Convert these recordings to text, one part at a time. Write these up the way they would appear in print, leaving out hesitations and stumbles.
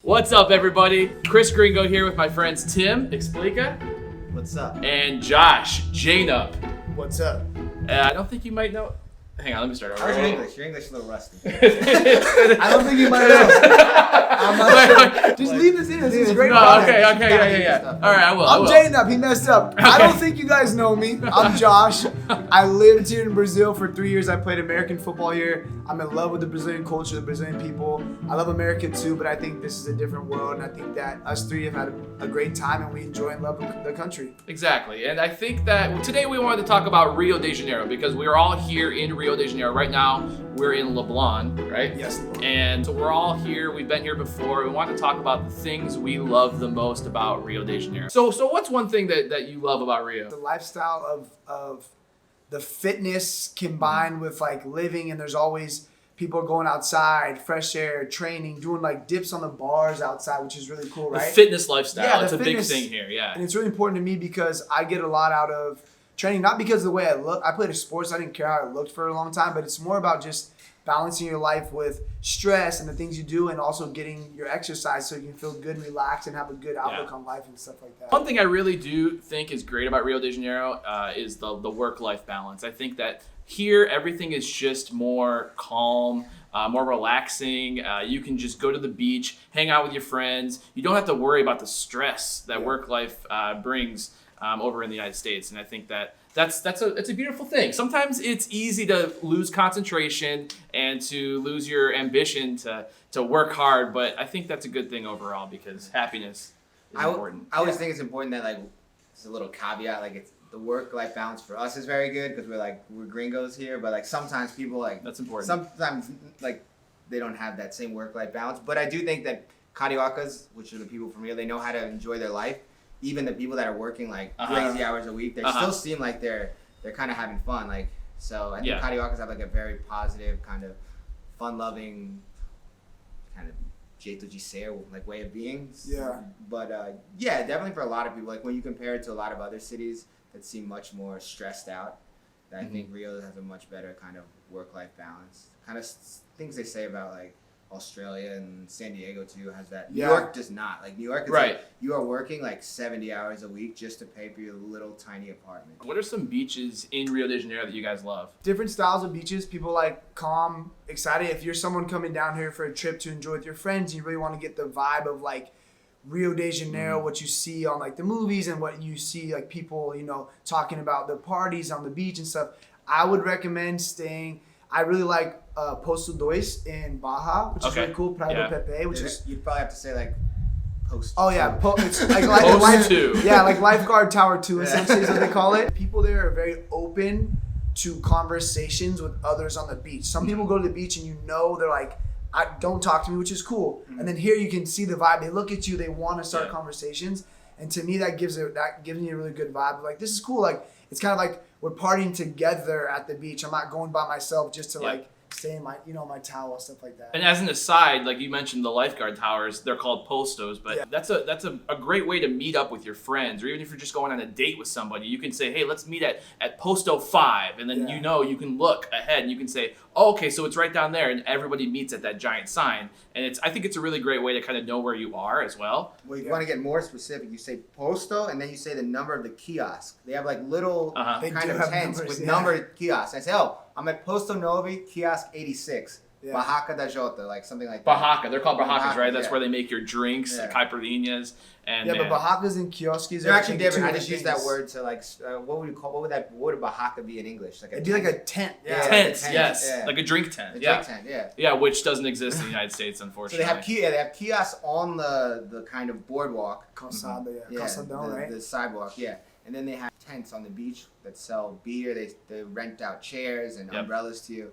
What's up, everybody? Chris Gringo here with my friends Tim, Explica. What's up? And Josh, Janup. What's up? I don't think you might know. Hang on, let me start over. How's your English? Your English is a little rusty. I don't think you might know. I'm not sure. Just leave this in. This is great. No, okay, yeah. All right, I will. I'm Janup. He messed up. I don't think you guys know me. I'm Josh. I lived here in Brazil for 3 years. I played American football here. I'm in love with the Brazilian culture, the Brazilian people. I love America too, but I think this is a different world, and I think that us three have had a great time, and we enjoy and love the country. Exactly, and I think that today we wanted to talk about Rio de Janeiro because we are all here in Rio de Janeiro. Right now, we're in Leblon, right? Yes. And so we're all here. We've been here before. We want to talk about the things we love the most about Rio de Janeiro. So what's one thing that you love about Rio? The lifestyle of the fitness combined with like living, and there's always people going outside, fresh air, training, doing like dips on the bars outside, which is really cool, right? The fitness lifestyle. Yeah, it's a big fitness, thing here, yeah. And it's really important to me because I get a lot out of training, not because of the way I look. I played a sport, so I didn't care how I looked for a long time, but it's more about just balancing your life with stress and the things you do, and also getting your exercise so you can feel good and relaxed and have a good outlook on life and stuff like that. One thing I really do think is great about Rio de Janeiro is the work-life balance. I think that here everything is just more calm, more relaxing. You can just go to the beach, hang out with your friends. You don't have to worry about the stress that work life brings over in the United States. And I think that it's a beautiful thing. Sometimes it's easy to lose concentration and to lose your ambition to work hard, but I think that's a good thing overall because happiness is important. I always think it's important that like it's a little caveat, like it's the work-life balance for us is very good because we're gringos here, but like sometimes people like That's important. Sometimes like they don't have that same work-life balance, but I do think that cariocas, which are the people from here, they know how to enjoy their life. Even the people that are working like crazy hours a week, they still seem like they're kind of having fun. Like, so I think cariocas have like a very positive kind of fun-loving kind of jeito de ser, like way of being. Yeah. But yeah, definitely for a lot of people, like when you compare it to a lot of other cities that seem much more stressed out, I think Rio has a much better kind of work-life balance. Kind of things they say about like Australia and San Diego too has that. New York does not. Like New York is like you are working like 70 hours a week just to pay for your little tiny apartment. What are some beaches in Rio de Janeiro that you guys love? Different styles of beaches. People like calm, excited. If you're someone coming down here for a trip to enjoy with your friends, you really want to get the vibe of like Rio de Janeiro, what you see on like the movies and what you see like people, talking about the parties on the beach and stuff. I would recommend staying. I really like Posto Dois in Baja, which is really cool. Praia do Pepe, which is you'd probably have to say like Post. Oh yeah, it's like Post 2. Yeah, like Lifeguard Tower 2 essentially is what they call it. People there are very open to conversations with others on the beach. Some people go to the beach and they're like, don't talk to me, which is cool. And then here you can see the vibe. They look at you, they want to start conversations. And to me, that gives me a really good vibe. Like, this is cool. Like, it's kind of like we're partying together at the beach. I'm not going by myself just to like stay in my, my towel, stuff like that. And as an aside, like you mentioned the lifeguard towers, they're called postos, but that's a great way to meet up with your friends, or even if you're just going on a date with somebody, you can say, hey, let's meet at posto 5, and then you can look ahead and you can say, oh, okay, so it's right down there, and everybody meets at that giant sign. And I think it's a really great way to kind of know where you are as well. Well, you want to get more specific, you say posto, and then you say the number of the kiosk. They have like little kind of tents with numbered kiosks. I say, oh, I'm at Posto Novi, kiosk 86. Barraca da Jota, like something like that. Barraca, they're called barracas, right? That's where they make your drinks, the caipirinhas, and but barracas and kiosks they're actually different. I just use that word to like, what would a barraca be in English? Like it'd be like a tent. Tents, yes, like a drink tent. A drink tent, yeah, which doesn't exist in the United States, unfortunately. So they have kiosks on the kind of boardwalk, calçada, calçadão, right? The sidewalk, and then they have tents on the beach that sell beer. They rent out chairs and umbrellas to you.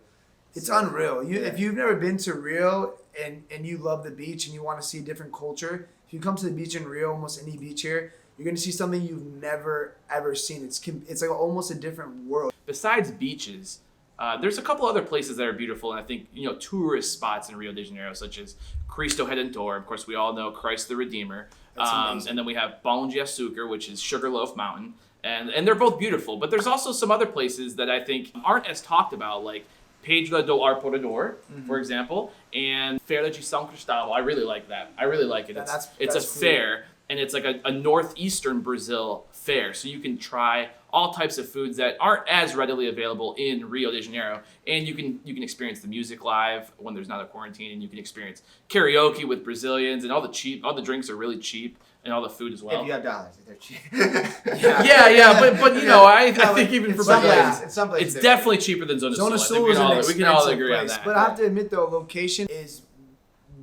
It's unreal. If you've never been to Rio and you love the beach and you want to see a different culture, if you come to the beach in Rio, almost any beach here, you're going to see something you've never, ever seen. It's like almost a different world. Besides beaches, there's a couple other places that are beautiful, and I think, tourist spots in Rio de Janeiro, such as Cristo Redentor. Of course, we all know Christ the Redeemer. And then we have Pão de Açúcar, which is Sugarloaf Mountain. And they're both beautiful, but there's also some other places that I think aren't as talked about, like Pedro do Arpoador, for example, and Feira de São Cristóvão. I really like that. I really like it. Yeah, It's a cool. fair, and it's like a northeastern Brazil fair, so you can try all types of foods that aren't as readily available in Rio de Janeiro, and you can experience the music live when there's not a quarantine, and you can experience karaoke with Brazilians, and all the drinks are really cheap, and all the food as well. If you have dollars, they're cheap. but you know, I think even for some Brazilians, places, some places it's definitely cheaper than Zona Sul. Zona I think Sul is an we expensive can all agree on place, that. but I have to admit though, location is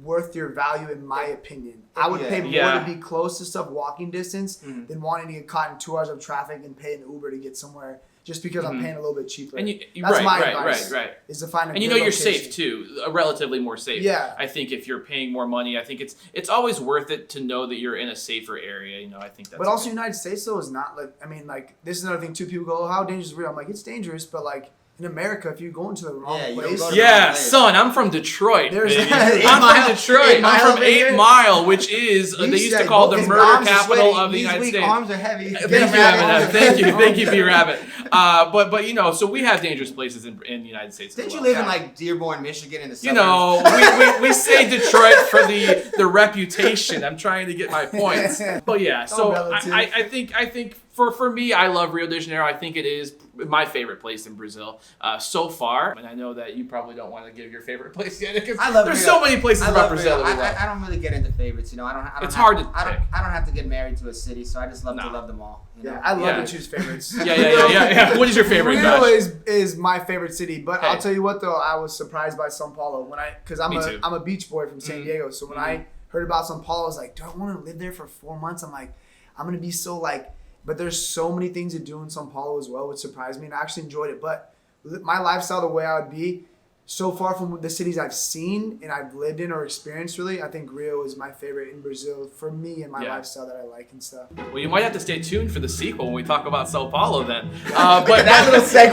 worth your value in my opinion. I would pay more to be close to stuff, walking distance, than wanting to get caught in 2 hours of traffic and pay an Uber to get somewhere just because I'm paying a little bit cheaper. And that's my advice. Right. Is to find a and you good know you're location. safe too, relatively more safe. Yeah. I think if you're paying more money, I think it's always worth it to know that you're in a safer area. You know, I think that's. But also, United States though is not like, I mean, like this is another thing too. People go, "Oh, how dangerous is Rio?" I'm like, it's dangerous, but like in America, if you go into the wrong you don't place, go to Yeah, son, I'm from Detroit. There's Baby. that I'm from Detroit. I'm from 8 Mile, which is they used to call the murder capital of the United States. Arms are heavy. Thank you, Rabbit. Thank you, B-Rabbit. But you know, so we have dangerous places in the United States. Didn't as you well. live in like Dearborn, Michigan, in the You suburbs? know, we say Detroit for the reputation. I'm trying to get my points. But yeah, so I think for me, I love Rio de Janeiro. I think it is my favorite place in Brazil so far. And I know that you probably don't want to give your favorite place yet because there's Rio. so many places about Brazil. Rio. I don't really get into favorites. You know, I don't It's have, hard to I pick. don't have to get married to a city, so I just love to love them all. You know? Yeah, I love to choose favorites. Yeah. What is your favorite? Rio Josh? is my favorite city, but Hey. I'll tell you what though, I was surprised by São Paulo because Me too. I'm a beach boy from San Diego. So when I heard about São Paulo, I was like, do I want to live there for 4 months? I'm like, I'm gonna be so like. But there's so many things to do in São Paulo as well, which surprised me, and I actually enjoyed it. But my lifestyle, the way I would be, so far from the cities I've seen and I've lived in or experienced, really, I think Rio is my favorite in Brazil for me and my lifestyle that I like and stuff. Well, you might have to stay tuned for the sequel when we talk about Sao Paulo then. That little segue.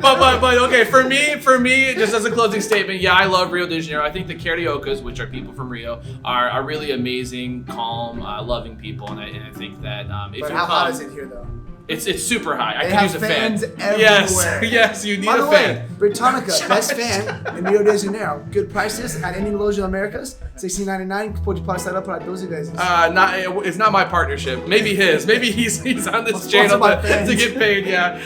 But okay, for me, just as a closing statement, yeah, I love Rio de Janeiro. I think the Cariocas, which are people from Rio, are really amazing, calm, loving people, and I think that if But you how come, hot is it here though? it's super high. I They could have use a fan. fans everywhere. Yes, you need By a the way, fan. Britannica, best fan in Rio de Janeiro. Good prices at any Loja Americas, $16.99. Pode passar para 12 vezes. It's not my partnership. Maybe his. Maybe he's on this Let's channel sponsor my to fans. get paid. Yeah.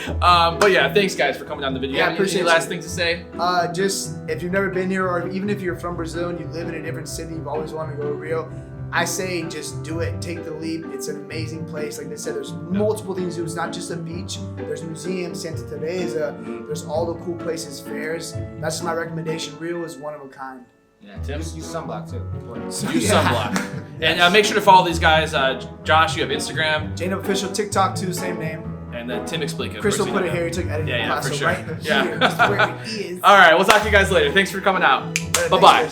But yeah, thanks guys for coming down the video. Yeah, Any appreciate last you. thing to say? Just if you've never been here, or even if you're from Brazil and you live in a different city, you've always wanted to go to Rio, I say just do it, take the leap. It's an amazing place. Like they said, there's multiple things to do. It's not just a beach. There's museums, Santa Teresa. There's all the cool places, fairs. That's my recommendation. Rio is one of a kind. Yeah, Tim, use sunblock too. Use sunblock. And make sure to follow these guys. Josh, you have Instagram. Jane Official, TikTok too, same name. And then Tim Explica. Crystal put it here. He took editing class, for so sure. right here, just where it is. All right, we'll talk to you guys later. Thanks for coming out. Bye-bye.